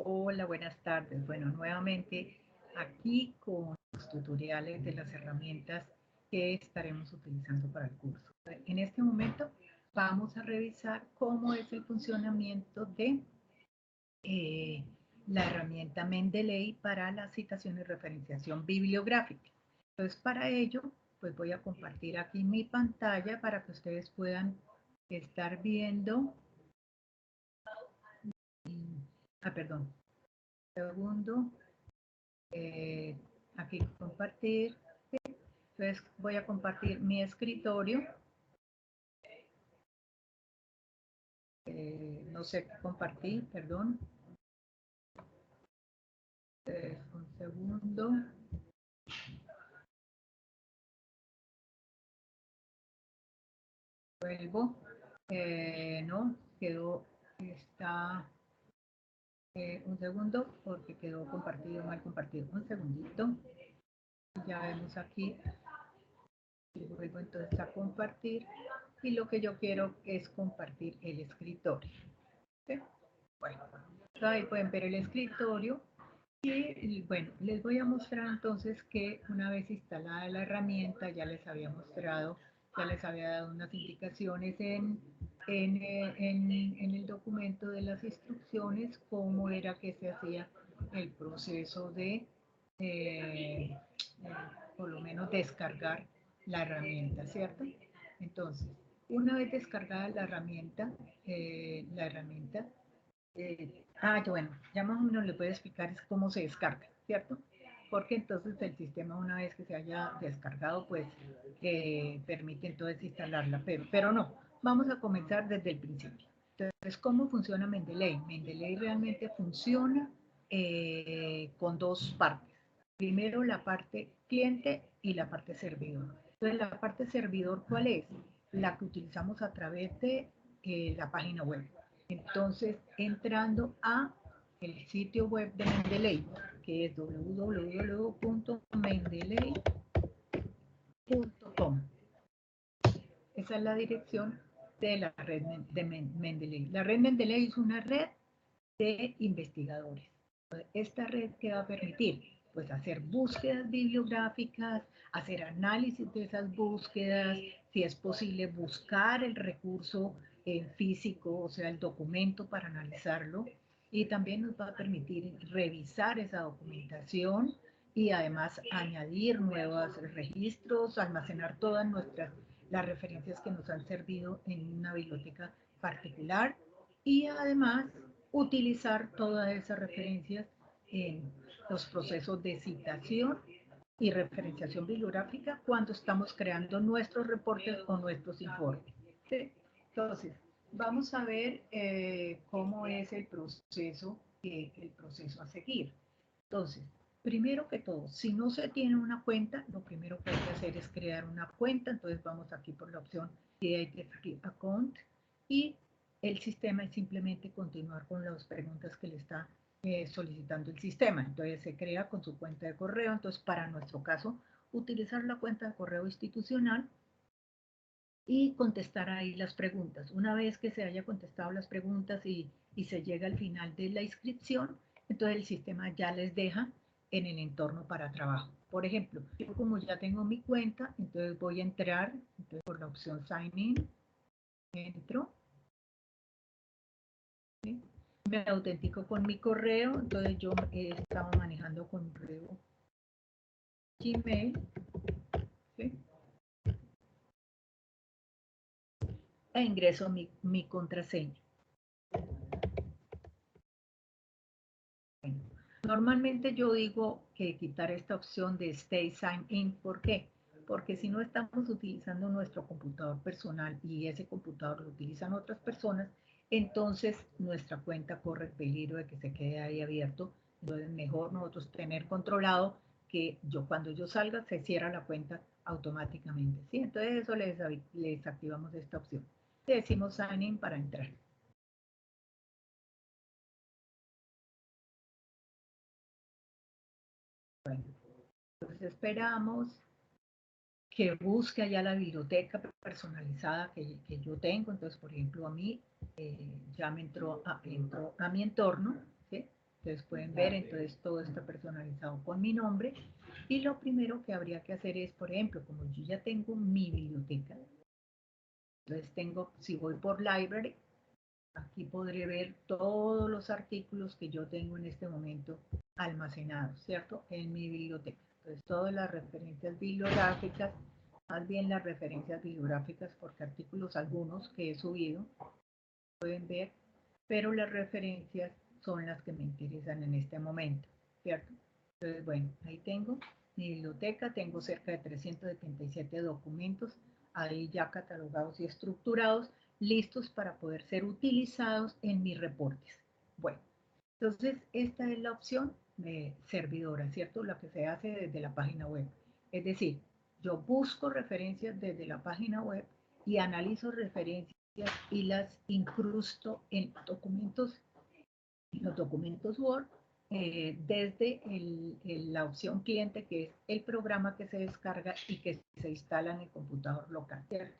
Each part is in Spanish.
Hola, buenas tardes. Bueno, nuevamente aquí con los tutoriales de las herramientas que estaremos utilizando para el curso. En este momento vamos a revisar cómo es el funcionamiento de eh, la herramienta Mendeley para la citación y referenciación bibliográfica. Entonces, para ello, pues voy a compartir aquí mi pantalla para que ustedes puedan estar viendo. Perdón, segundo. eh, Aquí compartir. Entonces voy a compartir mi escritorio. No sé qué compartí, perdón. Un segundo. Vuelvo. No, quedó, está, un segundo, porque quedó compartido, mal compartido. Un segundito. Ya vemos aquí. Vuelvo entonces a compartir. Y lo que yo quiero es compartir el escritorio. ¿Sí? Bueno, ahí pueden ver el escritorio. Y bueno, les voy a mostrar entonces que una vez instalada la herramienta, ya les había mostrado, ya les había dado unas indicaciones en el documento de las instrucciones, cómo era que se hacía el proceso de, eh, por lo menos, descargar la herramienta, ¿cierto? Entonces, una vez descargada la herramienta bueno, ya más o menos le puedo explicar cómo se descarga, ¿cierto? Porque entonces el sistema, una vez que se haya descargado, pues permite entonces instalarla, pero no, vamos a comenzar desde el principio. Entonces, ¿cómo funciona Mendeley? Mendeley realmente funciona con dos partes. Primero la parte cliente y la parte servidor. Entonces, la parte servidor, ¿cuál es? La que utilizamos a través de la página web. Entonces, entrando a el sitio web de Mendeley, que es www.mendeley.com. Esa es la dirección de la red de Mendeley. La red Mendeley es una red de investigadores. Esta red que va a permitir pues hacer búsquedas bibliográficas, hacer análisis de esas búsquedas, si es posible buscar el recurso físico, o sea, el documento para analizarlo, y también nos va a permitir revisar esa documentación y además añadir nuevos registros, almacenar todas las referencias que nos han servido en una biblioteca particular y además utilizar todas esas referencias en los procesos de citación y referenciación bibliográfica cuando estamos creando nuestros reportes o nuestros informes. ¿Sí? Entonces, vamos a ver cómo es el proceso a seguir. Entonces, primero que todo, si no se tiene una cuenta, lo primero que hay que hacer es crear una cuenta. Entonces vamos aquí por la opción Create Account y el sistema es simplemente continuar con las preguntas que le está solicitando el sistema. Entonces se crea con su cuenta de correo. Entonces, para nuestro caso, utilizar la cuenta de correo institucional y contestar ahí las preguntas. Una vez que se haya contestado las preguntas y se llega al final de la inscripción, entonces el sistema ya les deja en el entorno para trabajo. Por ejemplo, yo como ya tengo mi cuenta, entonces voy a entrar entonces, por la opción Sign In, entro, ¿sí? Me autentico con mi correo, entonces yo estaba manejando con correo Gmail, ¿sí? E ingreso mi contraseña. Bueno, normalmente yo digo que quitar esta opción de Stay Sign In. ¿Por qué? Porque si no estamos utilizando nuestro computador personal y ese computador lo utilizan otras personas, entonces nuestra cuenta corre el peligro de que se quede ahí abierto. Entonces mejor nosotros tener controlado que cuando yo salga se cierra la cuenta automáticamente. ¿Sí? Entonces eso les activamos esta opción. Le decimos Sign In para entrar. Bueno, entonces esperamos que busque allá la biblioteca personalizada que yo tengo. Entonces, por ejemplo, a mí ya entró a mi entorno, ¿sí? Ustedes pueden ver, entonces todo está personalizado con mi nombre. Y lo primero que habría que hacer es, por ejemplo, como yo ya tengo mi biblioteca, entonces tengo, si voy por Library, aquí podré ver todos los artículos que yo tengo en este momento almacenados, ¿cierto? En mi biblioteca. Entonces, todas las referencias bibliográficas, más bien las referencias bibliográficas, porque artículos algunos que he subido, pueden ver, pero las referencias son las que me interesan en este momento, ¿cierto? Entonces, bueno, ahí tengo mi biblioteca, tengo cerca de 377 documentos, ahí ya catalogados y estructurados, listos para poder ser utilizados en mis reportes. Bueno, entonces esta es la opción de servidora, ¿cierto? La que se hace desde la página web. Es decir, yo busco referencias desde la página web y analizo referencias y las incrusto en documentos, en los documentos Word, desde la opción cliente, que es el programa que se descarga y que se instala en el computador local, ¿cierto?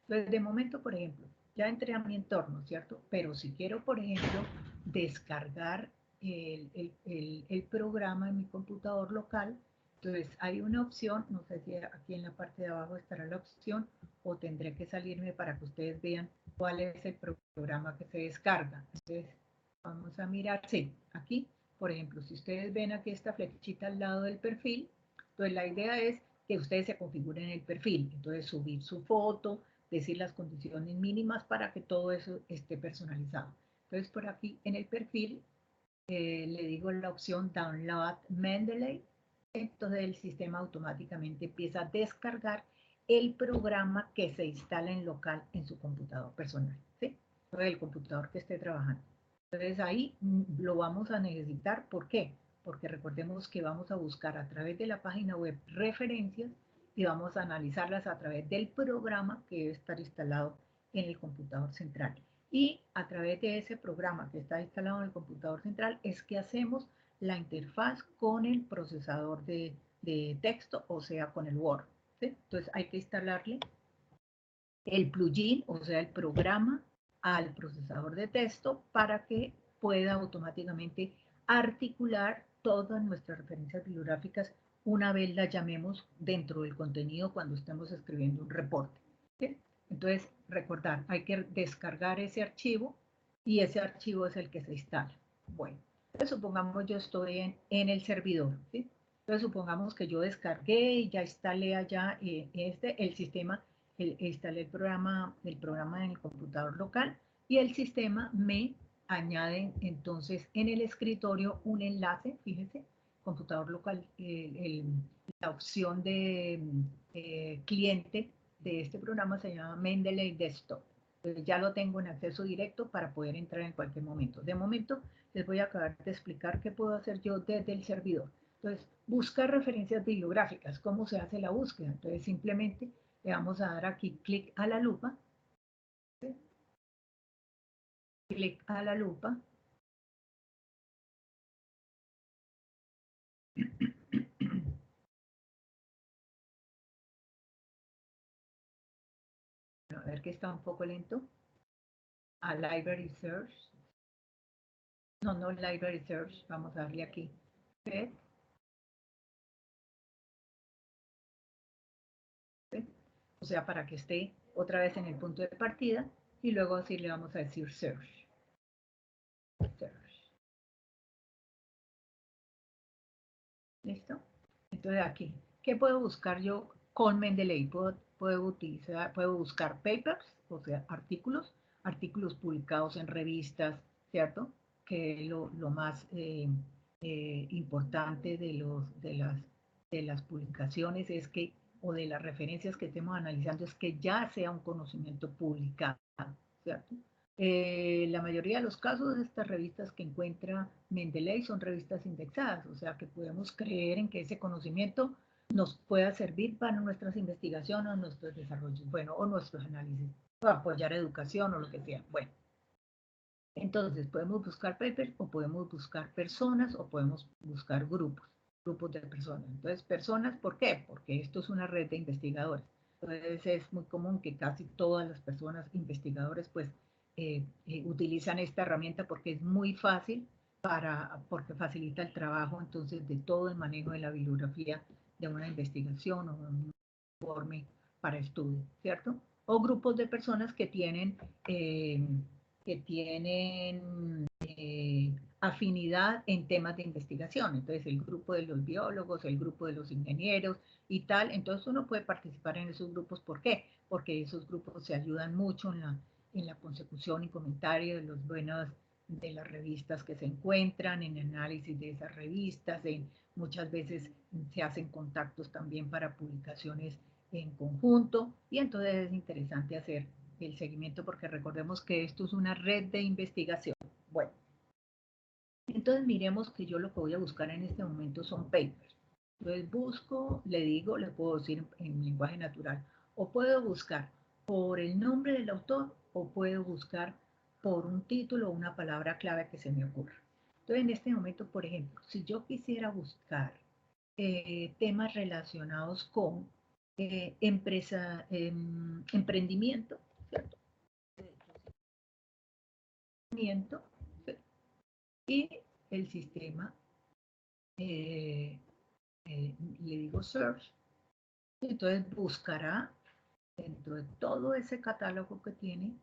Entonces, de momento, por ejemplo, ya entré a mi entorno, ¿cierto? Pero si quiero, por ejemplo, descargar el programa en mi computador local, entonces hay una opción, no sé si aquí en la parte de abajo estará la opción, o tendré que salirme para que ustedes vean cuál es el programa que se descarga. Entonces, vamos a mirar, sí, aquí, por ejemplo, si ustedes ven aquí esta flechita al lado del perfil, entonces la idea es que ustedes se configuren el perfil, entonces subir su foto, decir las condiciones mínimas para que todo eso esté personalizado. Entonces por aquí en el perfil le digo la opción Download Mendeley, entonces el sistema automáticamente empieza a descargar el programa que se instala en local en su computador personal, ¿sí? El computador que esté trabajando. Entonces ahí lo vamos a necesitar. ¿Por qué? Porque recordemos que vamos a buscar a través de la página web referencias y vamos a analizarlas a través del programa que debe estar instalado en el computador central. Y a través de ese programa que está instalado en el computador central es que hacemos la interfaz con el procesador de texto, o sea, con el Word, ¿sí? Entonces hay que instalarle el plugin, o sea, el programa al procesador de texto para que pueda automáticamente articular todas nuestras referencias bibliográficas una vez las llamemos dentro del contenido cuando estemos escribiendo un reporte, ¿sí? Entonces, recordar, hay que descargar ese archivo y ese archivo es el que se instala. Bueno, entonces supongamos yo estoy en el servidor, ¿sí? Entonces supongamos que yo descargué y ya instalé allá el sistema, instalé el programa en el computador local y el sistema me añade entonces en el escritorio un enlace, fíjese, computador local, la opción de cliente de este programa se llama Mendeley Desktop. Entonces ya lo tengo en acceso directo para poder entrar en cualquier momento. De momento les voy a acabar de explicar qué puedo hacer yo desde el servidor. Entonces, buscar referencias bibliográficas. ¿Cómo se hace la búsqueda? Entonces simplemente le vamos a dar aquí clic a la lupa. ¿Sí? Clic a la lupa. A ver que está un poco lento. A Library Search. No, no Library Search. Vamos a darle aquí. ¿Sí? ¿Sí? O sea, para que esté otra vez en el punto de partida. Y luego así le vamos a decir Search. Search. ¿Listo? Entonces aquí, ¿qué puedo buscar yo con Mendeley? Puedo buscar papers, o sea, artículos publicados en revistas, ¿cierto? Que lo más importante de las publicaciones es que, o de las referencias que estemos analizando, es que ya sea un conocimiento publicado, ¿cierto? La mayoría de los casos de estas revistas que encuentra Mendeley son revistas indexadas, o sea que podemos creer en que ese conocimiento nos pueda servir para nuestras investigaciones o nuestros desarrollos, bueno, o nuestros análisis, o apoyar educación o lo que sea. Bueno, entonces podemos buscar papers o podemos buscar personas o podemos buscar grupos de personas. Entonces, personas, ¿por qué? Porque esto es una red de investigadores. Entonces es muy común que casi todas las personas investigadores pues utilizan esta herramienta porque es muy fácil porque facilita el trabajo entonces de todo el manejo de la bibliografía de una investigación o de un informe para estudio, ¿cierto? O grupos de personas que tienen afinidad en temas de investigación. Entonces, el grupo de los biólogos, el grupo de los ingenieros y tal. Entonces, uno puede participar en esos grupos. ¿Por qué? Porque esos grupos se ayudan mucho en la consecución y comentario de las revistas que se encuentran, en análisis de esas revistas, muchas veces se hacen contactos también para publicaciones en conjunto, y entonces es interesante hacer el seguimiento porque recordemos que esto es una red de investigación. Bueno, entonces miremos que yo lo que voy a buscar en este momento son papers. Entonces busco, le puedo decir en lenguaje natural, o puedo buscar por el nombre del autor o puedo buscar por un título o una palabra clave que se me ocurra. Entonces en este momento, por ejemplo, si yo quisiera buscar temas relacionados con emprendimiento, ¿cierto? ¿Cierto? Y el sistema, le digo search, entonces buscará dentro de todo ese catálogo que tiene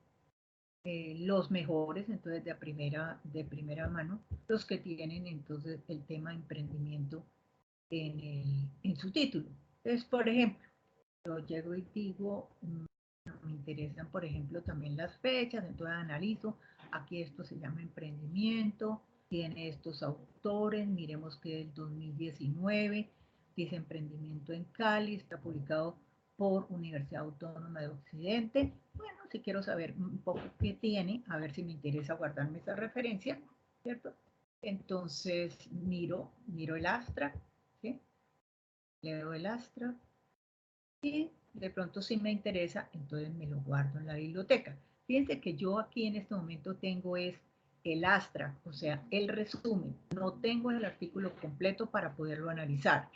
los mejores, entonces de primera mano, los que tienen entonces el tema emprendimiento en su título. Entonces, por ejemplo, yo llego y digo, me interesan, por ejemplo, también las fechas, entonces analizo, aquí esto se llama emprendimiento, tiene estos autores, miremos que es 2019, dice emprendimiento en Cali, está publicado por Universidad Autónoma de Occidente. Bueno, si quiero saber un poco qué tiene, a ver si me interesa guardarme esa referencia, ¿cierto? Entonces miro el Astra, ¿sí? Leo el Astra, y de pronto si me interesa, entonces me lo guardo en la biblioteca. Fíjense que yo aquí en este momento tengo es el Astra, o sea, el resumen. No tengo el artículo completo para poderlo analizar.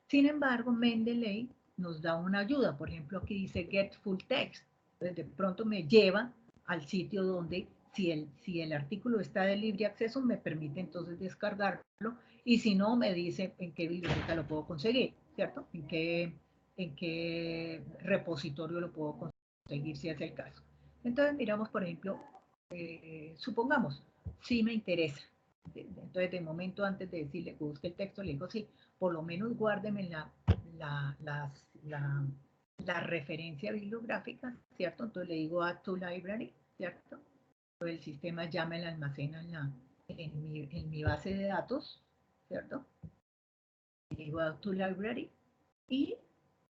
Sin embargo, Mendeley nos da una ayuda. Por ejemplo, aquí dice Get Full Text. Entonces, de pronto me lleva al sitio donde, si el artículo está de libre acceso, me permite entonces descargarlo. Y si no, me dice en qué biblioteca lo puedo conseguir, ¿cierto? En qué repositorio lo puedo conseguir si es el caso. Entonces miramos, por ejemplo, supongamos, si me interesa. Entonces, de momento, antes de decirle que busque el texto, le digo, sí, por lo menos guárdeme la referencia bibliográfica, ¿cierto? Entonces le digo add to library, ¿cierto? Entonces el sistema ya me la almacena en mi base de datos, ¿cierto? Le digo add to library y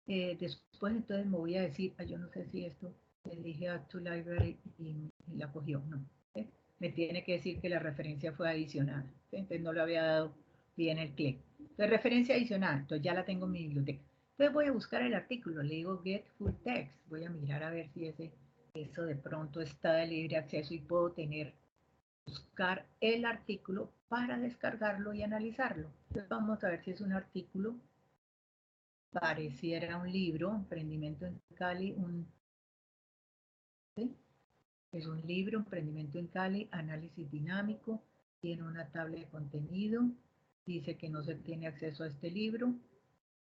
después entonces me voy a decir, yo no sé si esto le dije a tu library y la cogió, no. ¿Sí? Me tiene que decir que la referencia fue adicionada. ¿Sí? Entonces no le había dado bien el clic. Entonces referencia adicionada, entonces ya la tengo en mi biblioteca. Entonces voy a buscar el artículo, le digo get full text, voy a mirar a ver si eso de pronto está de libre acceso y puedo buscar el artículo para descargarlo y analizarlo. Entonces vamos a ver si es un artículo, pareciera un libro, Emprendimiento en Cali, ¿sí? Es un libro, Emprendimiento en Cali, análisis dinámico, tiene una tabla de contenido, dice que no se tiene acceso a este libro,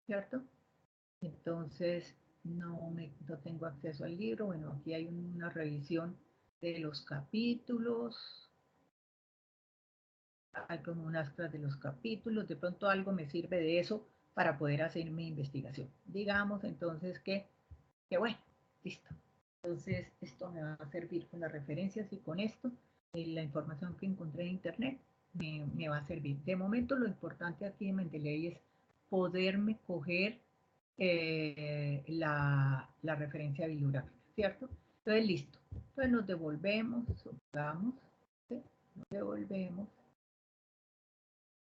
¿cierto? Entonces, no tengo acceso al libro. Bueno, aquí hay una revisión de los capítulos, hay como unas clases de los capítulos, de pronto algo me sirve de eso para poder hacer mi investigación. Digamos entonces que bueno, listo. Entonces esto me va a servir con las referencias y con esto, la información que encontré en internet me va a servir. De momento lo importante aquí en Mendeley es poderme coger la referencia bibliográfica, ¿cierto? Entonces listo. Entonces nos devolvemos, vamos, ¿sí? Nos devolvemos.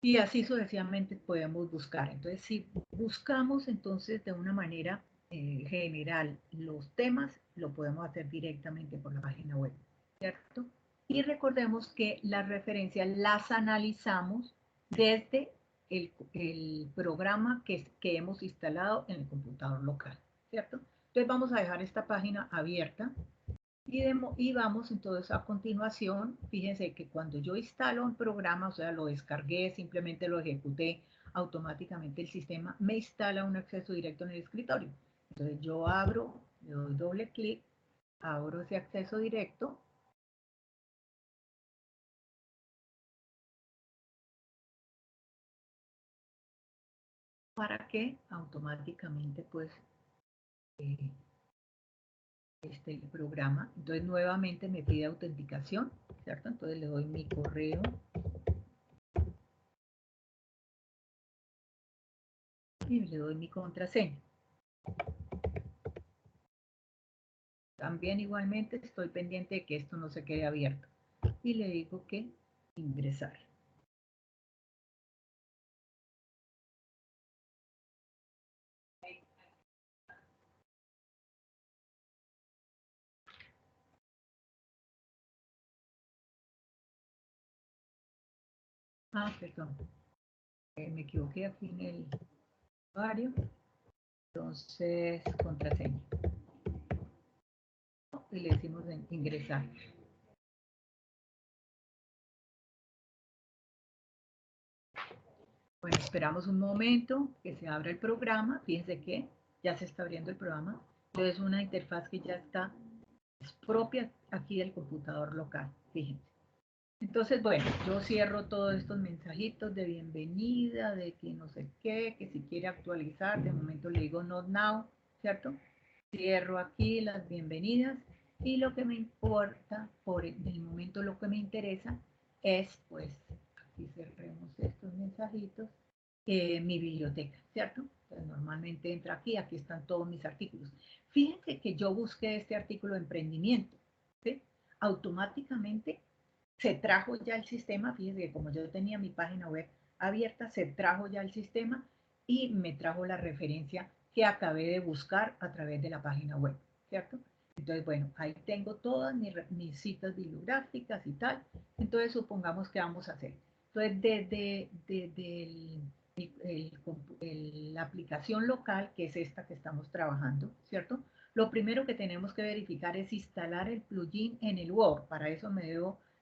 Y así sucesivamente podemos buscar. Entonces, si buscamos entonces de una manera general los temas, lo podemos hacer directamente por la página web, ¿cierto? Y recordemos que las referencias las analizamos desde el programa que hemos instalado en el computador local, ¿cierto? Entonces vamos a dejar esta página abierta Y vamos entonces a continuación, fíjense que cuando yo instalo un programa, o sea, lo descargué, simplemente lo ejecuté, automáticamente el sistema me instala un acceso directo en el escritorio. Entonces yo abro, le doy doble clic, abro ese acceso directo. Para que automáticamente pues el programa, entonces nuevamente me pide autenticación, ¿cierto? Entonces le doy mi correo y le doy mi contraseña. También igualmente estoy pendiente de que esto no se quede abierto y le digo que ingresar. Perdón, me equivoqué aquí en el usuario, entonces contraseña y le decimos en ingresar. Bueno, esperamos un momento que se abra el programa. Fíjense que ya se está abriendo el programa. Entonces, una interfaz que ya está, es propia aquí del computador local. Fíjense. Entonces, bueno, yo cierro todos estos mensajitos de bienvenida, de que no sé qué, que si quiere actualizar, de momento le digo not now, ¿cierto? Cierro aquí las bienvenidas y lo que me importa, por el momento lo que me interesa es, pues, aquí cerremos estos mensajitos, mi biblioteca, ¿cierto? Entonces, normalmente entra aquí, aquí están todos mis artículos. Fíjense que yo busqué este artículo de emprendimiento, ¿sí? Automáticamente se trajo ya el sistema, fíjense que como yo tenía mi página web abierta, se trajo ya el sistema y me trajo la referencia que acabé de buscar a través de la página web, ¿cierto? Entonces, bueno, ahí tengo todas mis citas bibliográficas y tal. Entonces, supongamos que vamos a hacer. Entonces, desde la aplicación local, que es esta que estamos trabajando, ¿cierto? Lo primero que tenemos que verificar es instalar el plugin en el Word. Para eso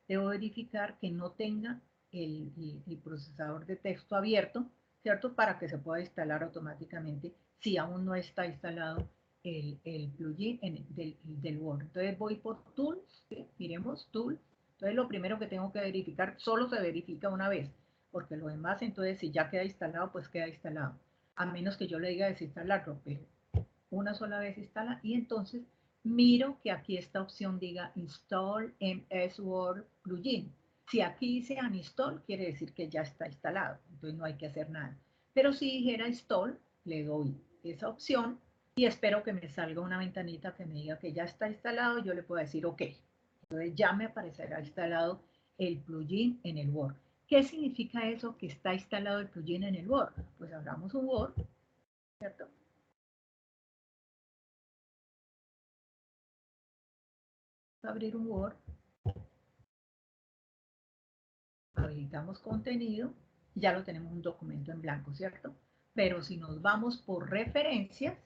debo verificar que no tenga el procesador de texto abierto, ¿cierto? Para que se pueda instalar automáticamente si aún no está instalado el plugin del Word. Entonces voy por Tools, ¿sí? Miremos Tools. Entonces lo primero que tengo que verificar, solo se verifica una vez, porque lo demás, entonces si ya queda instalado, pues queda instalado. A menos que yo le diga desinstalarlo, pero una sola vez instala y entonces miro que aquí esta opción diga Install MS Word Plugin. Si aquí dice Uninstall, quiere decir que ya está instalado, entonces no hay que hacer nada. Pero si dijera Install, le doy esa opción y espero que me salga una ventanita que me diga que ya está instalado y yo le puedo decir OK. Entonces ya me aparecerá instalado el plugin en el Word. ¿Qué significa eso que está instalado el plugin en el Word? Pues abramos un Word, ¿cierto? Abrir un Word, habilitamos contenido, ya lo tenemos un documento en blanco, ¿cierto? Pero si nos vamos por referencias,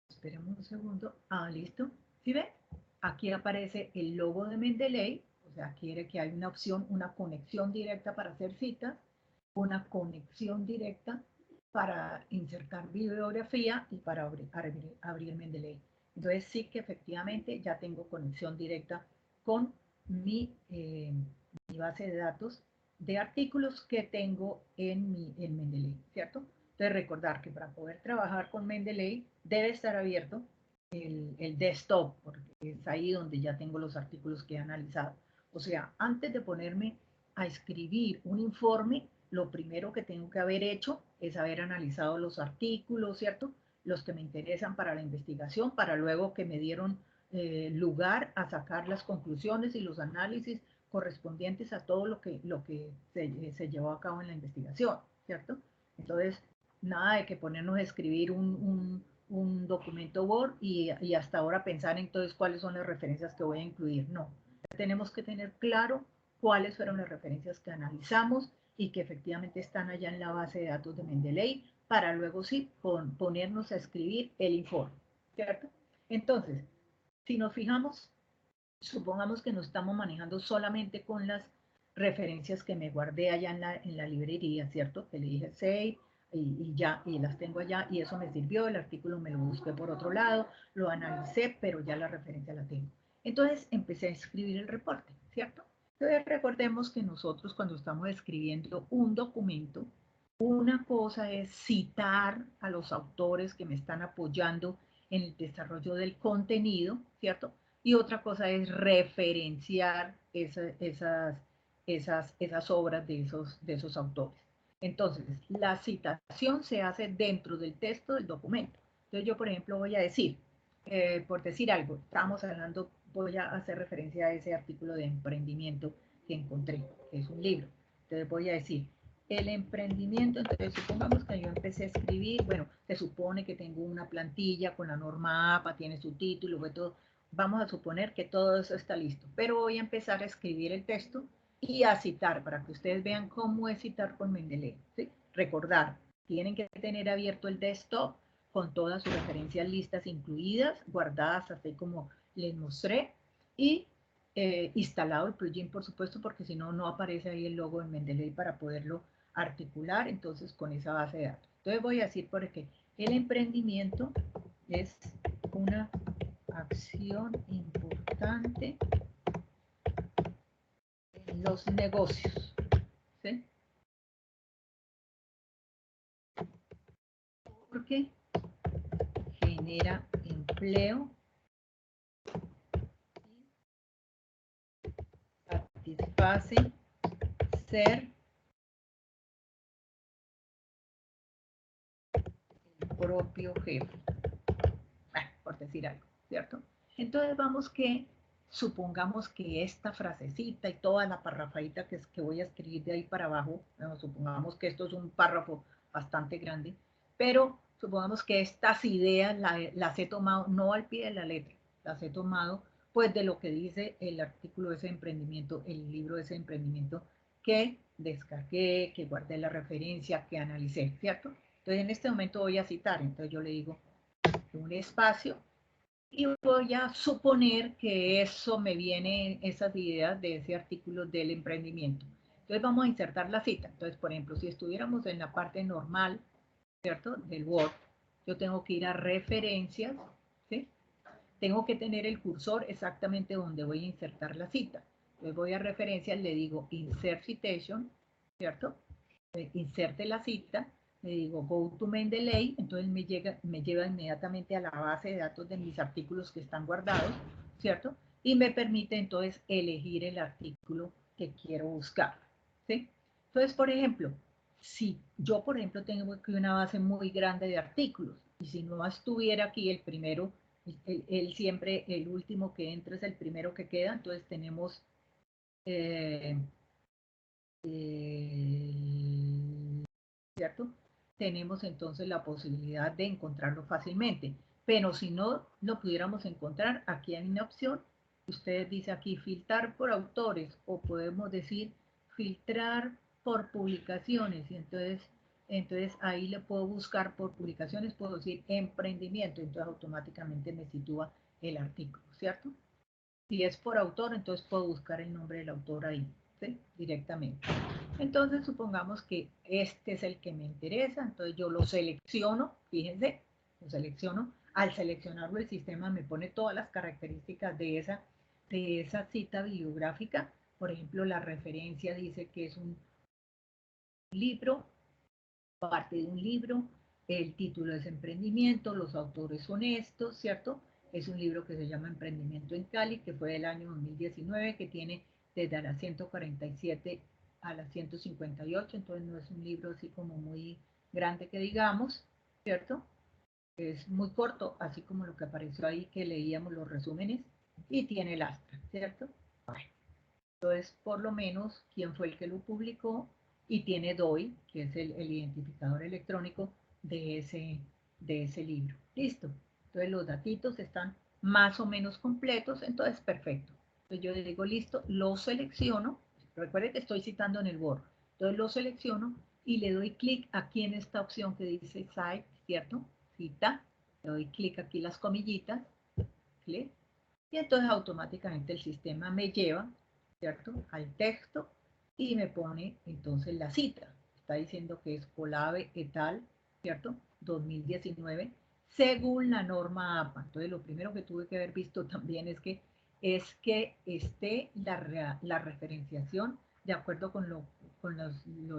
esperemos un segundo, listo, ¿sí ven? Aquí aparece el logo de Mendeley, o sea, quiere que haya una opción, una conexión directa para hacer citas, una conexión directa para insertar bibliografía y para abrir Mendeley. Entonces sí que efectivamente ya tengo conexión directa con mi base de datos de artículos que tengo en Mendeley, ¿cierto? Entonces recordar que para poder trabajar con Mendeley debe estar abierto el desktop, porque es ahí donde ya tengo los artículos que he analizado. O sea, antes de ponerme a escribir un informe, lo primero que tengo que haber hecho es haber analizado los artículos, ¿cierto? Los que me interesan para la investigación, para luego que me dieron lugar a sacar las conclusiones y los análisis correspondientes a todo lo que se llevó a cabo en la investigación, ¿cierto? Entonces, nada de que ponernos a escribir un documento Word y hasta ahora pensar entonces cuáles son las referencias que voy a incluir. No, tenemos que tener claro cuáles fueron las referencias que analizamos y que efectivamente están allá en la base de datos de Mendeley para luego sí ponernos a escribir el informe, ¿cierto? Entonces, si nos fijamos, supongamos que nos estamos manejando solamente con las referencias que me guardé allá en la librería, ¿cierto? Que le dije save y ya, y las tengo allá y eso me sirvió, el artículo me lo busqué por otro lado, lo analicé, pero ya la referencia la tengo. Entonces empecé a escribir el reporte, ¿cierto? Entonces recordemos que nosotros cuando estamos escribiendo un documento, una cosa es citar a los autores que me están apoyando en el desarrollo del contenido, ¿cierto? Y otra cosa es referenciar esas obras de esos autores. Entonces, la citación se hace dentro del texto del documento. Entonces, yo, por ejemplo, voy a decir, por decir algo, estamos hablando, voy a hacer referencia a ese artículo de emprendimiento que encontré, que es un libro. Entonces, voy a decir, el emprendimiento, entonces supongamos que yo empecé a escribir, bueno, se supone que tengo una plantilla con la norma APA, tiene su título, fue todo. Vamos a suponer que todo eso está listo, pero voy a empezar a escribir el texto y a citar para que ustedes vean cómo es citar con Mendeley. ¿Sí? Recordar, tienen que tener abierto el desktop con todas sus referencias listas incluidas, guardadas así como les mostré, y instalado el plugin, por supuesto, porque si no, no aparece ahí el logo de Mendeley para poderlo articular, entonces con esa base de datos. Entonces voy a decir porque el emprendimiento es una acción importante en los negocios, ¿sí? Porque genera empleo, satisface ser el propio jefe, por decir algo, ¿cierto? Entonces vamos que supongamos que esta frasecita y toda la parrafadita que voy a escribir de ahí para abajo, bueno, supongamos que esto es un párrafo bastante grande, pero supongamos que estas ideas las he tomado no al pie de la letra, las he tomado pues de lo que dice el artículo de ese emprendimiento, el libro de ese emprendimiento que descargué, que guardé la referencia, que analicé, ¿cierto? Entonces en este momento voy a citar, entonces yo le digo un espacio y voy a suponer que eso me viene, esas ideas de ese artículo del emprendimiento. Entonces vamos a insertar la cita. Entonces, por ejemplo, si estuviéramos en la parte normal, ¿cierto? Del Word, yo tengo que ir a referencias, ¿sí? Tengo que tener el cursor exactamente donde voy a insertar la cita. Entonces voy a referencias, le digo Insert Citation, ¿cierto? Inserte la cita, le digo Go to Mendeley, entonces me lleva inmediatamente a la base de datos de mis artículos que están guardados, ¿cierto? Y me permite entonces elegir el artículo que quiero buscar, ¿sí? Entonces, por ejemplo, si yo, por ejemplo, tengo aquí una base muy grande de artículos, y si no estuviera aquí el primero, siempre el último que entra es el primero que queda, entonces tenemos eh, ¿cierto? Tenemos entonces la posibilidad de encontrarlo fácilmente. Pero si no lo pudiéramos encontrar, aquí hay una opción. Ustedes dice aquí filtrar por autores o podemos decir filtrar por publicaciones. Y entonces ahí le puedo buscar por publicaciones, puedo decir emprendimiento, entonces automáticamente me sitúa el artículo, ¿cierto? Si es por autor, entonces puedo buscar el nombre del autor ahí, ¿sí? Directamente. Entonces supongamos que este es el que me interesa, entonces yo lo selecciono, fíjense, lo selecciono. Al seleccionarlo el sistema me pone todas las características de esa cita bibliográfica. Por ejemplo, la referencia dice que es un libro, parte de un libro, el título es Emprendimiento, los autores son estos, ¿cierto? Es un libro que se llama Emprendimiento en Cali, que fue del año 2019, que tiene desde la 147 a la 158, entonces no es un libro así como muy grande que digamos, ¿cierto? Es muy corto, así como lo que apareció ahí, que leíamos los resúmenes, y tiene el astra, ¿cierto? Entonces, por lo menos, quién fue el que lo publicó y tiene DOI, que es el identificador electrónico de ese libro. Listo. Entonces, los datitos están más o menos completos, entonces, perfecto. Entonces, yo le digo, listo, lo selecciono. Recuerden que estoy citando en el Word. Entonces, lo selecciono y le doy clic aquí en esta opción que dice Cite, ¿cierto? Cita, le doy clic aquí las comillitas, clic, y entonces automáticamente el sistema me lleva, ¿cierto?, al texto y me pone entonces la cita. Está diciendo que es Colave et al, ¿cierto?, 2019, según la norma APA. Entonces lo primero que tuve que haber visto también es que esté la referenciación de acuerdo con los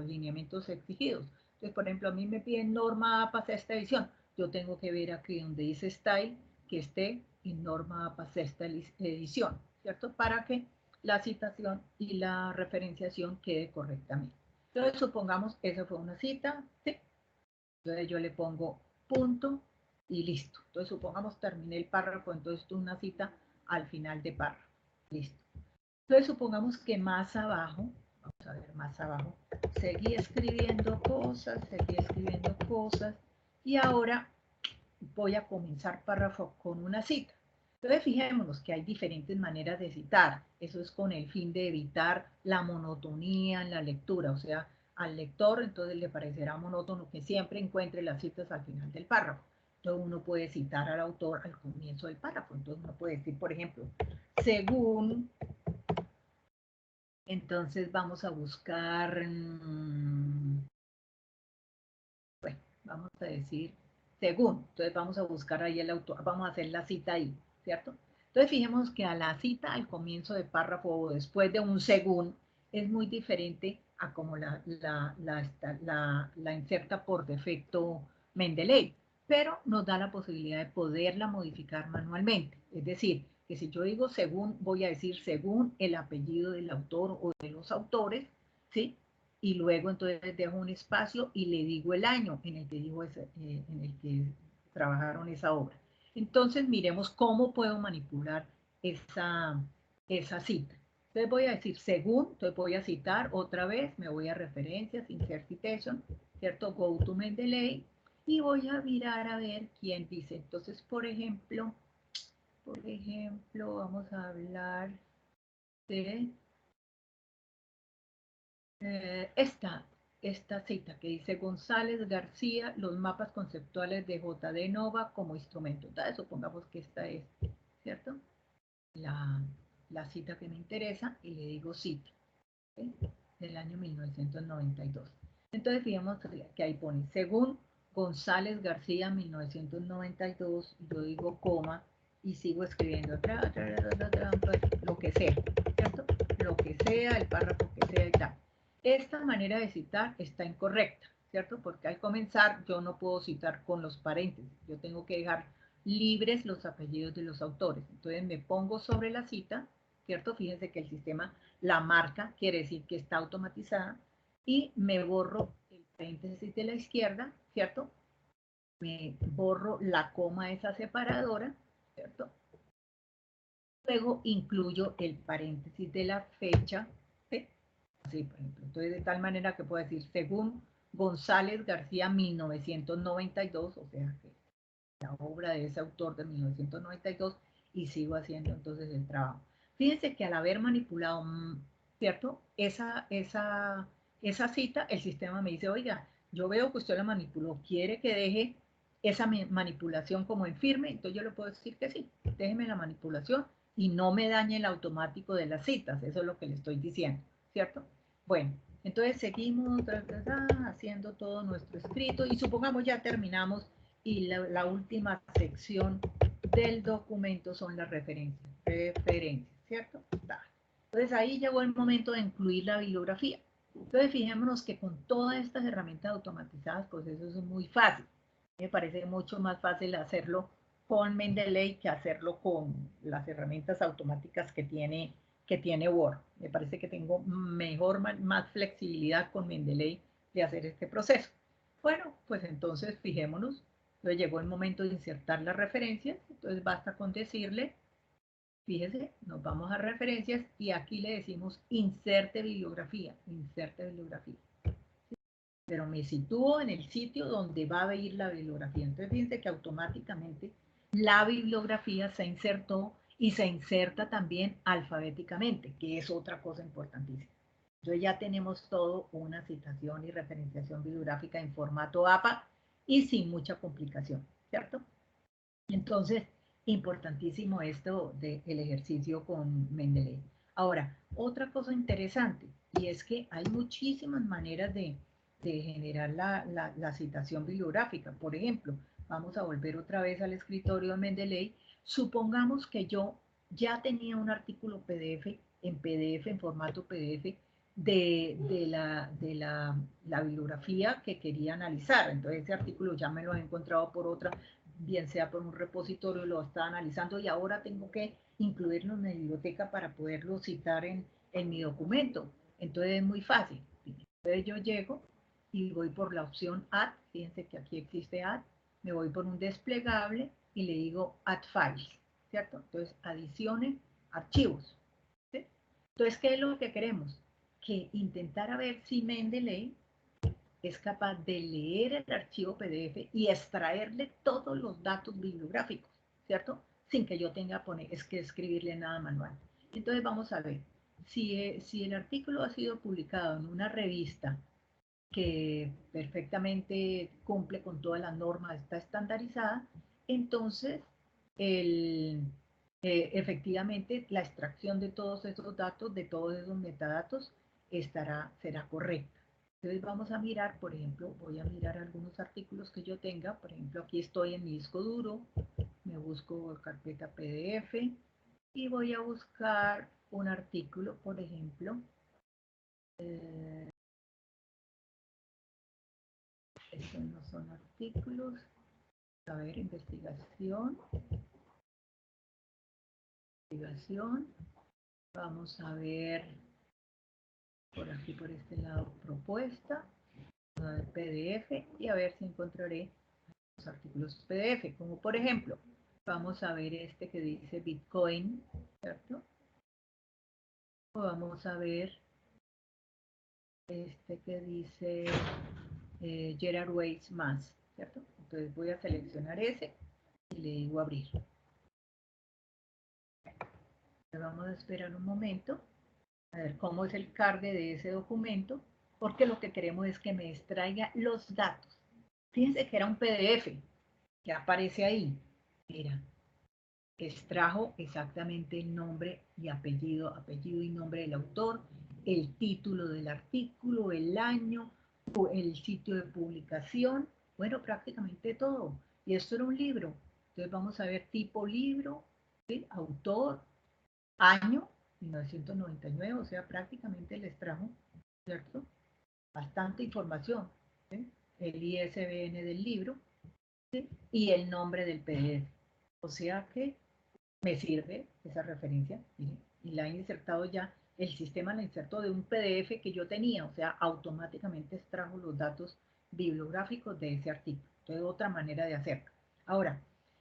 lineamientos exigidos. Entonces, por ejemplo, a mí me piden norma APA sexta edición. Yo tengo que ver aquí donde dice Style que esté en norma APA sexta edición, ¿cierto? Para que la citación y la referenciación quede correctamente. Entonces, supongamos, esa fue una cita, ¿sí? Entonces yo le pongo punto y listo. Entonces, supongamos terminé el párrafo, entonces una cita al final de párrafo. Listo. Entonces, supongamos que más abajo, vamos a ver más abajo, seguí escribiendo cosas y ahora voy a comenzar párrafo con una cita. Entonces, fijémonos que hay diferentes maneras de citar. Eso es con el fin de evitar la monotonía en la lectura. O sea, al lector entonces le parecerá monótono que siempre encuentre las citas al final del párrafo. Entonces, uno puede citar al autor al comienzo del párrafo. Entonces, uno puede decir, por ejemplo, según... Entonces, vamos a buscar... bueno, vamos a decir según. Entonces vamos a buscar ahí el autor, vamos a hacer la cita ahí, ¿cierto? Entonces fijemos que a la cita al comienzo de párrafo o después de un según es muy diferente a como la inserta por defecto Mendeley, pero nos da la posibilidad de poderla modificar manualmente. Es decir, que si yo digo según, voy a decir según el apellido del autor o de los autores, ¿sí? Y luego entonces dejo un espacio y le digo el año en el que, en el que trabajaron esa obra. Entonces miremos cómo puedo manipular esa cita. Entonces voy a decir según, entonces voy a citar otra vez, me voy a referencias, insert citation, ¿cierto? Go to Mendeley y voy a mirar a ver quién dice. Entonces, por ejemplo, vamos a hablar de esta cita que dice González García, los mapas conceptuales de J.D. Nova como instrumento. Entonces, supongamos que esta es, ¿cierto? La cita que me interesa y le digo cita, ¿sí? Del año 1992. Entonces, fijemos que ahí pone, según González García, 1992, yo digo coma y sigo escribiendo lo que sea, ¿cierto? Lo que sea, el párrafo que sea y tal. Esta manera de citar está incorrecta, ¿cierto? Porque al comenzar yo no puedo citar con los paréntesis, yo tengo que dejar libres los apellidos de los autores. Entonces me pongo sobre la cita, ¿cierto? Fíjense que el sistema la marca, quiere decir que está automatizada, y me borro el paréntesis de la izquierda, ¿cierto? Me borro la coma esa separadora, ¿cierto? Luego incluyo el paréntesis de la fecha, ¿sí? Así, por ejemplo. Entonces, de tal manera que puedo decir, según González García, 1992, o sea, que la obra de ese autor de 1992, y sigo haciendo entonces el trabajo. Fíjense que al haber manipulado, ¿cierto? Esa cita, el sistema me dice, oiga, yo veo que usted la manipuló, quiere que deje esa manipulación como en firme, entonces yo le puedo decir que sí, déjeme la manipulación y no me dañe el automático de las citas, eso es lo que le estoy diciendo, ¿cierto? Bueno, entonces seguimos haciendo todo nuestro escrito y supongamos ya terminamos y la última sección del documento son las referencias, ¿cierto? Entonces ahí llegó el momento de incluir la bibliografía. Entonces fijémonos que con todas estas herramientas automatizadas, pues eso es muy fácil. Me parece mucho más fácil hacerlo con Mendeley que hacerlo con las herramientas automáticas que tiene Word. Me parece que tengo mejor, más flexibilidad con Mendeley de hacer este proceso. Bueno, pues entonces fijémonos. Entonces llegó el momento de insertar las referencias. Entonces basta con decirle, fíjese, nos vamos a referencias y aquí le decimos inserte bibliografía, pero me sitúo en el sitio donde va a ir la bibliografía. Entonces fíjense que automáticamente la bibliografía se insertó y se inserta también alfabéticamente, que es otra cosa importantísima. Entonces ya tenemos todo una citación y referenciación bibliográfica en formato APA y sin mucha complicación, ¿cierto? Entonces, importantísimo esto del ejercicio con Mendeley. Ahora, otra cosa interesante, y es que hay muchísimas maneras de generar la citación bibliográfica. Por ejemplo, vamos a volver otra vez al escritorio de Mendeley. Supongamos que yo ya tenía un artículo PDF, en formato PDF, de la bibliografía que quería analizar. Entonces, ese artículo ya me lo he encontrado por otra, bien sea por un repositorio, lo está analizando y ahora tengo que incluirlo en mi biblioteca para poderlo citar en mi documento. Entonces es muy fácil. Entonces yo llego y voy por la opción Add, fíjense que aquí existe Add, me voy por un desplegable y le digo Add Files, ¿cierto? Entonces adicione archivos, ¿sí? Entonces, ¿qué es lo que queremos? Que intentar a ver si Mendeley es capaz de leer el archivo PDF y extraerle todos los datos bibliográficos, ¿cierto? Sin que yo tenga que escribirle nada manual. Entonces vamos a ver, si el artículo ha sido publicado en una revista que perfectamente cumple con todas las normas, está estandarizada, entonces efectivamente la extracción de todos esos datos, de todos esos metadatos, será correcta. Entonces vamos a mirar, por ejemplo, voy a mirar algunos artículos que yo tenga. Por ejemplo, aquí estoy en mi disco duro, me busco carpeta PDF y voy a buscar un artículo, por ejemplo, eh, estos no son artículos, a ver, investigación, vamos a ver por aquí, por este lado, propuesta, PDF y a ver si encontraré los artículos PDF, como por ejemplo, vamos a ver este que dice Bitcoin, ¿cierto? O vamos a ver este que dice Gerard Waits más, ¿cierto? Entonces voy a seleccionar ese y le digo abrir. Vamos a esperar un momento a ver cómo es el cargue de ese documento, porque lo que queremos es que me extraiga los datos. Fíjense que era un PDF, que aparece ahí. Mira, extrajo exactamente el nombre y apellido y nombre del autor, el título del artículo, el año, el sitio de publicación, bueno, prácticamente todo. Y esto era un libro. Entonces vamos a ver tipo libro, ¿sí? Autor, año, 1999, o sea, prácticamente les trajo, ¿cierto? Bastante información, ¿sí? El ISBN del libro, ¿sí? Y el nombre del PDF. O sea que me sirve esa referencia, ¿sí? Y la he insertado ya, el sistema la insertó de un PDF que yo tenía, o sea, automáticamente extrajo los datos bibliográficos de ese artículo. Entonces, otra manera de hacerlo. Ahora,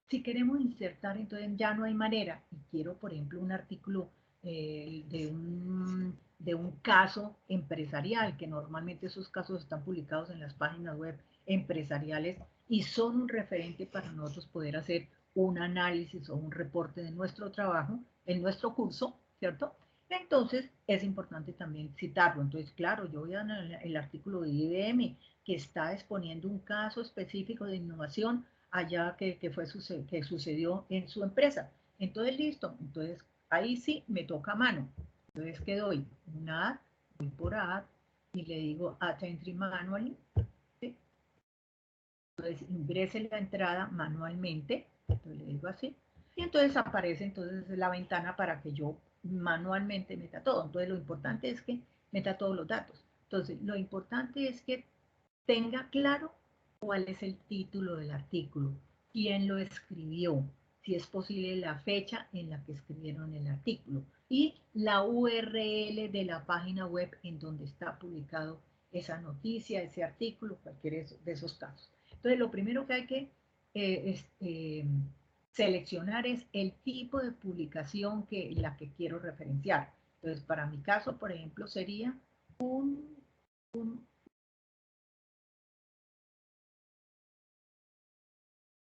si queremos insertar, entonces ya no hay manera, y quiero, por ejemplo, un artículo de un caso empresarial, que normalmente esos casos están publicados en las páginas web empresariales y son un referente para nosotros poder hacer un análisis o un reporte de nuestro trabajo en nuestro curso, ¿cierto? Entonces es importante también citarlo. Entonces, claro, yo voy a el artículo de IBM que está exponiendo un caso específico de innovación allá que sucedió en su empresa. Entonces, listo. Entonces, ahí sí me toca a mano. Entonces, ¿qué doy? Un add, voy por add y le digo add entry manually. ¿Sí? Entonces, ingrese la entrada manualmente. Entonces, le digo así. Y entonces aparece entonces la ventana para que yo manualmente meta todo. Entonces, lo importante es que meta todos los datos. Entonces, lo importante es que tenga claro cuál es el título del artículo, quién lo escribió, si es posible la fecha en la que escribieron el artículo y la URL de la página web en donde está publicado esa noticia, ese artículo, cualquiera de esos casos. Entonces, lo primero que hay que seleccionar es el tipo de publicación la que quiero referenciar. Entonces, para mi caso, por ejemplo, sería un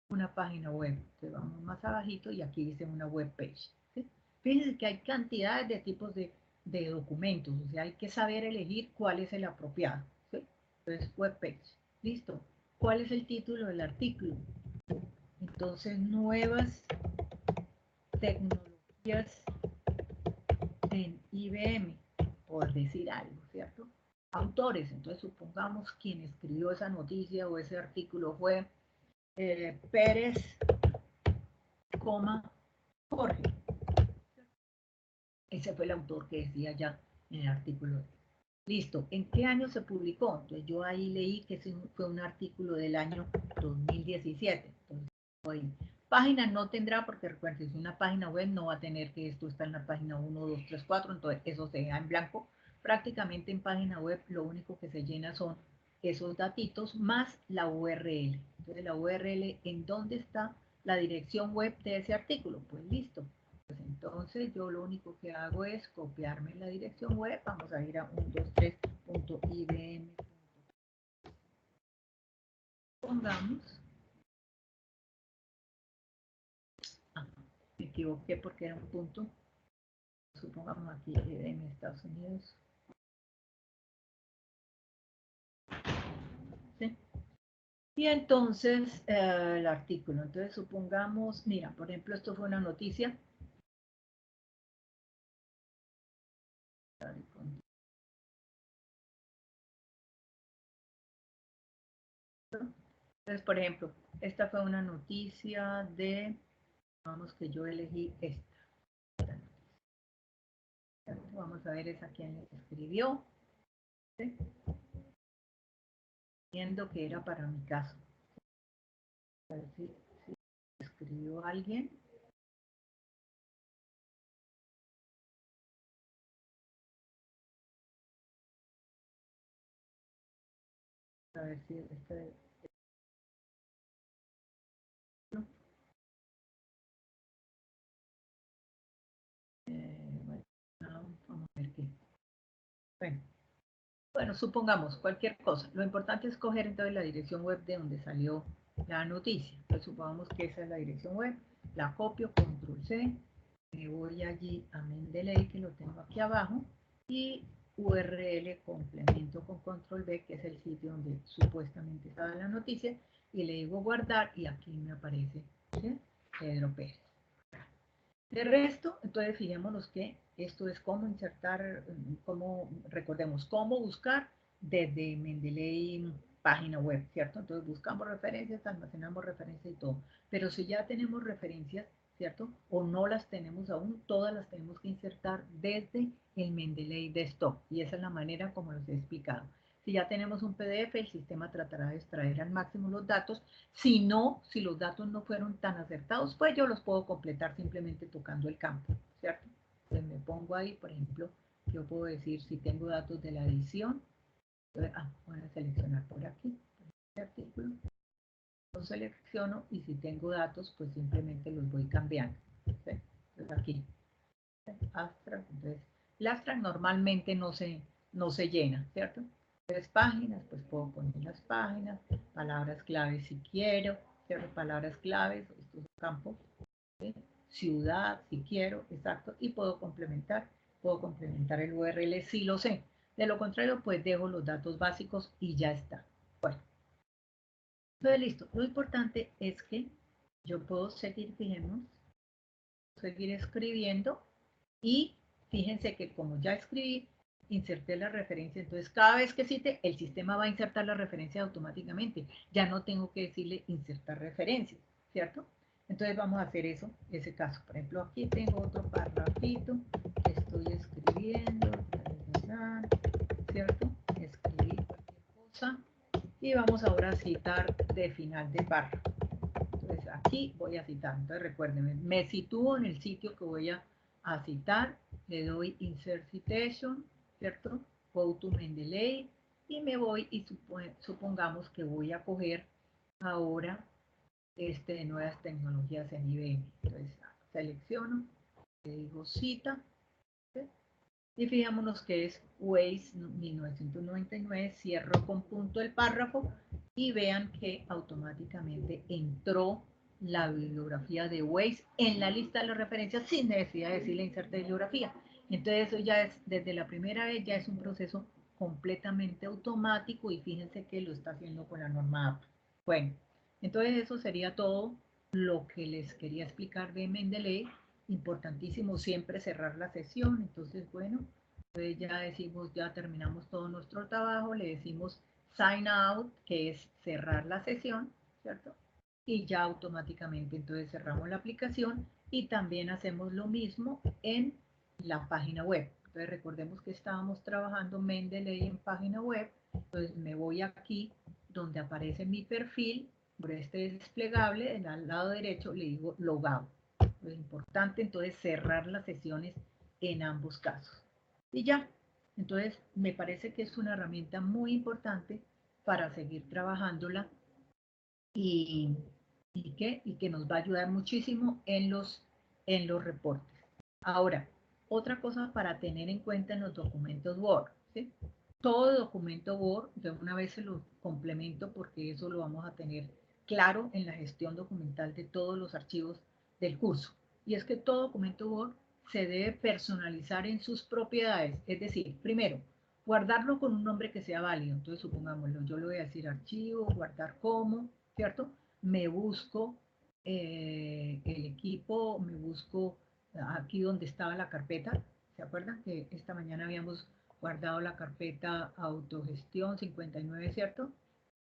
una página web. Entonces vamos más abajito y aquí dice una web page. ¿Sí? Fíjense que hay cantidades de tipos de documentos, o sea, hay que saber elegir cuál es el apropiado, ¿sí? Entonces, webpage, listo. ¿Cuál es el título del artículo? Entonces, nuevas tecnologías en IBM, por decir algo, ¿cierto? Autores, entonces supongamos quien escribió esa noticia o ese artículo fue Pérez, Jorge. Ese fue el autor que decía ya en el artículo. Listo, ¿en qué año se publicó? Entonces yo ahí leí que fue un artículo del año 2017. Entonces, ahí. Página no tendrá, porque recuerden, si es una página web no va a tener que esto está en la página 1, 2, 3, 4, entonces eso se deja en blanco. Prácticamente en página web lo único que se llena son esos datitos más la URL. Entonces la URL, ¿en dónde está la dirección web de ese artículo? Pues listo. Pues entonces yo lo único que hago es copiarme la dirección web. Vamos a ir a 123.ibm. Pongamos. Me equivoqué porque era un punto. Supongamos aquí en Estados Unidos. ¿Sí? Y entonces el artículo. Entonces supongamos, mira, por ejemplo, esto fue una noticia. Entonces, por ejemplo, esta fue una noticia de, vamos que yo elegí esta. Vamos a ver esa quien le escribió. ¿Sí? Viendo que era para mi caso. A ver si escribió alguien. A ver si este. Bueno, vamos a ver qué. Bueno, supongamos cualquier cosa. Lo importante es coger entonces la dirección web de donde salió la noticia. Entonces supongamos que esa es la dirección web. La copio, control C. Me voy allí a Mendeley, que lo tengo aquí abajo. Y URL complemento con control V, que es el sitio donde supuestamente estaba la noticia. Y le digo guardar y aquí me aparece, ¿sí? Pedro Pérez. De resto, entonces fijémonos que esto es cómo insertar, recordemos, cómo buscar desde Mendeley página web, ¿cierto? Entonces buscamos referencias, almacenamos referencias y todo. Pero si ya tenemos referencias, ¿cierto? O no las tenemos aún, todas las tenemos que insertar desde el Mendeley Desktop. Y esa es la manera como les he explicado. Si ya tenemos un PDF, el sistema tratará de extraer al máximo los datos. Si no, si los datos no fueron tan acertados, pues yo los puedo completar simplemente tocando el campo, ¿cierto? Entonces me pongo ahí, por ejemplo, yo puedo decir si tengo datos de la edición. Voy a seleccionar por aquí, este artículo. Lo selecciono y si tengo datos, pues simplemente los voy cambiando. ¿Sí? Entonces aquí, abstract. Entonces, el abstract normalmente no se llena, ¿cierto? 3 páginas, pues puedo poner las páginas, palabras claves si quiero, ¿cierto? Palabras claves, esto es un campo, ¿sí? Ciudad si quiero, exacto, y puedo complementar el URL si lo sé. De lo contrario, pues dejo los datos básicos y ya está. Bueno, entonces listo. Lo importante es que yo puedo seguir, fijemos, seguir escribiendo y fíjense que como ya escribí, inserté la referencia, entonces cada vez que cite, el sistema va a insertar la referencia automáticamente. Ya no tengo que decirle insertar referencias, ¿cierto? Entonces vamos a hacer eso, ese caso. Por ejemplo, aquí tengo otro párrafito que estoy escribiendo, ¿cierto? Escribí cualquier cosa y vamos ahora a citar de final de párrafo. Entonces aquí voy a citar. Entonces recuérdenme, me sitúo en el sitio que voy a citar, le doy Insert Citation, ¿cierto? Go to Mendeley y me voy y supongamos que voy a coger ahora de nuevas tecnologías en IBM. Entonces selecciono, le digo cita, ¿sí? Y fijémonos que es Waze 1999, cierro con punto el párrafo y vean que automáticamente entró la bibliografía de Waze en la lista de las referencias sin necesidad de decirle inserte bibliografía. Entonces eso ya es, desde la primera vez ya es un proceso completamente automático y fíjense que lo está haciendo con la norma APA. Bueno, entonces eso sería todo lo que les quería explicar de Mendeley. Importantísimo siempre cerrar la sesión. Entonces, bueno, entonces ya decimos, ya terminamos todo nuestro trabajo, le decimos sign out, que es cerrar la sesión, ¿cierto? Y ya automáticamente entonces cerramos la aplicación y también hacemos lo mismo en la página web. Entonces recordemos que estábamos trabajando Mendeley en página web. Entonces me voy aquí donde aparece mi perfil, por este desplegable, en al lado derecho le digo logout. Lo importante entonces cerrar las sesiones en ambos casos. Y ya, entonces me parece que es una herramienta muy importante para seguir trabajándola y, y que nos va a ayudar muchísimo en los reportes. Ahora, otra cosa para tener en cuenta en los documentos Word, ¿sí? Todo documento Word, de una vez se lo complemento porque eso lo vamos a tener claro en la gestión documental de todos los archivos del curso. Y es que todo documento Word se debe personalizar en sus propiedades. Es decir, primero, guardarlo con un nombre que sea válido. Entonces, supongámoslo, yo le voy a decir archivo, guardar como, ¿cierto? Me busco el equipo, me busco aquí donde estaba la carpeta. ¿Se acuerdan que esta mañana habíamos guardado la carpeta autogestión 59, ¿cierto?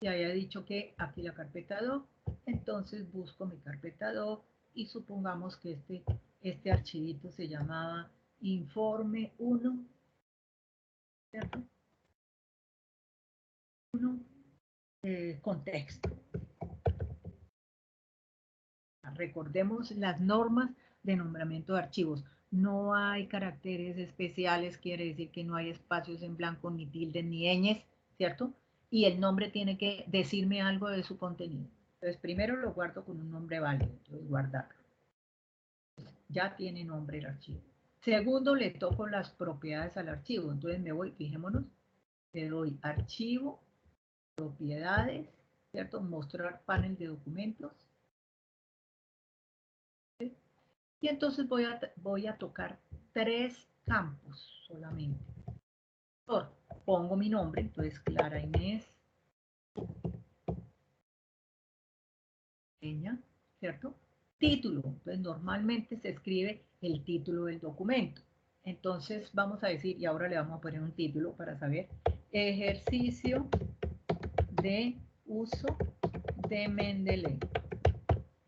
Y había dicho que aquí la carpeta doc, entonces busco mi carpeta doc y supongamos que este archivito se llamaba informe 1, ¿cierto? 1, contexto. Recordemos las normas de nombramiento de archivos. No hay caracteres especiales, quiere decir que no hay espacios en blanco, ni tildes, ni ñes, ¿cierto? Y el nombre tiene que decirme algo de su contenido. Entonces, primero lo guardo con un nombre válido, entonces guardarlo. Ya tiene nombre el archivo. Segundo, le toco las propiedades al archivo. Entonces me voy, fijémonos, le doy archivo, propiedades, ¿cierto? Mostrar panel de documentos. ¿Sí? Y entonces voy a tocar 3 campos solamente. Pongo mi nombre, entonces Clara Inés Peña, ¿cierto? Título, entonces normalmente se escribe el título del documento. Entonces vamos a decir, y ahora le vamos a poner un título para saber, ejercicio de uso de Mendeley.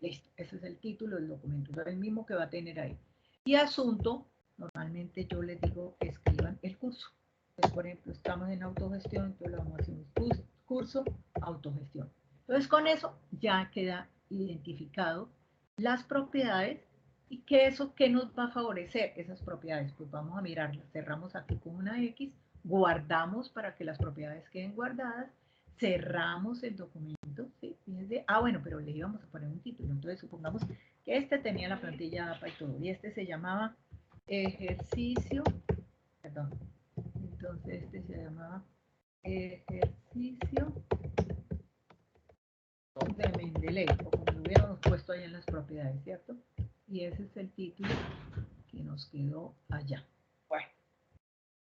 Listo, ese es el título del documento, es el mismo que va a tener ahí. Y asunto, normalmente yo les digo que escriban el curso. Entonces, por ejemplo, estamos en autogestión, entonces le vamos a hacer un curso autogestión. Entonces, con eso ya queda identificado las propiedades y que eso que nos va a favorecer esas propiedades. Pues vamos a mirarlas, cerramos aquí con una X, guardamos para que las propiedades queden guardadas, cerramos el documento, ¿sí? Fíjense, bueno, pero le íbamos a poner un título, entonces supongamos que este tenía la plantilla APA y todo, y este se llamaba ejercicio, perdón, entonces este se llamaba ejercicio de Mendeley, o como lo hubiéramos puesto ahí en las propiedades, ¿cierto? Y ese es el título que nos quedó allá. Bueno,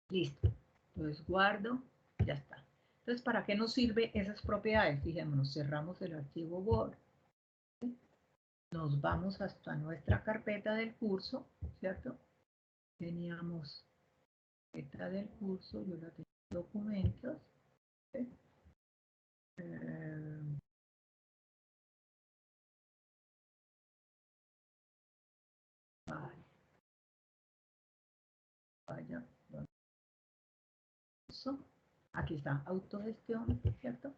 listo. Entonces guardo, ya está. Entonces, ¿para qué nos sirve esas propiedades? Fijémonos, cerramos el archivo Word, ¿sí? Nos vamos hasta nuestra carpeta del curso, ¿cierto? Teníamos carpeta del curso, yo la tengo en documentos, ¿sí? Vaya, vaya, aquí está autogestión, ¿cierto?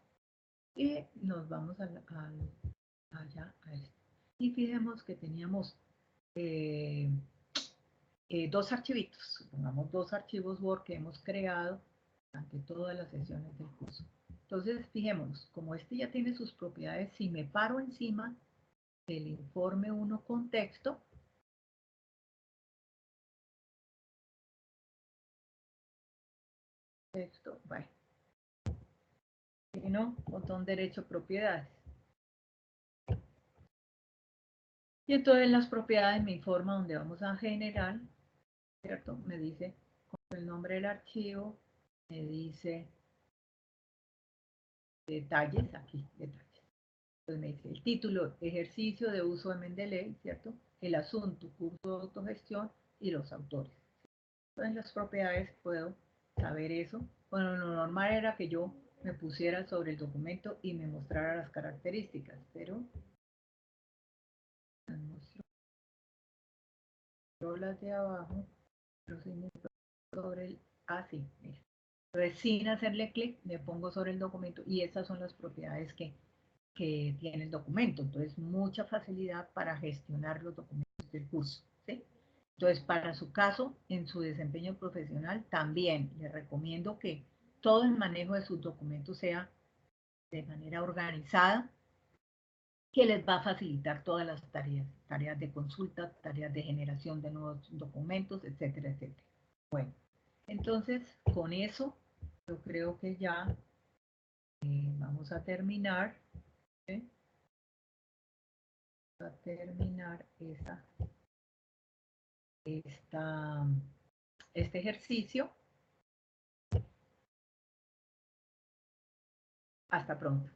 Y nos vamos allá a esto. Y fijemos que teníamos eh, 2 archivitos, supongamos 2 archivos Word que hemos creado durante todas las sesiones del curso. Entonces, fijémonos, como este ya tiene sus propiedades, si me paro encima del informe 1 contexto, bueno, ¿no? Botón derecho propiedades. Y entonces las propiedades me informa donde vamos a generar ¿cierto? Me dice con el nombre del archivo, me dice detalles, aquí, detalles. Entonces me dice el título, ejercicio de uso de Mendeley, ¿cierto? El asunto, curso de autogestión y los autores. Entonces en las propiedades puedo saber eso. Bueno, lo normal era que yo me pusiera sobre el documento y me mostrara las características, pero me mostró las de abajo, pero sin sobre el, sí, mira. Entonces sin hacerle clic me pongo sobre el documento y esas son las propiedades que tiene el documento. Entonces mucha facilidad para gestionar los documentos del curso, ¿sí? Entonces, para su caso, en su desempeño profesional, también le recomiendo que todo el manejo de sus documentos sea de manera organizada, que les va a facilitar todas las tareas, tareas de consulta, tareas de generación de nuevos documentos, etcétera, etcétera. Bueno, entonces, con eso, yo creo que ya vamos a terminar, ¿sí? A terminar este ejercicio. Hasta pronto.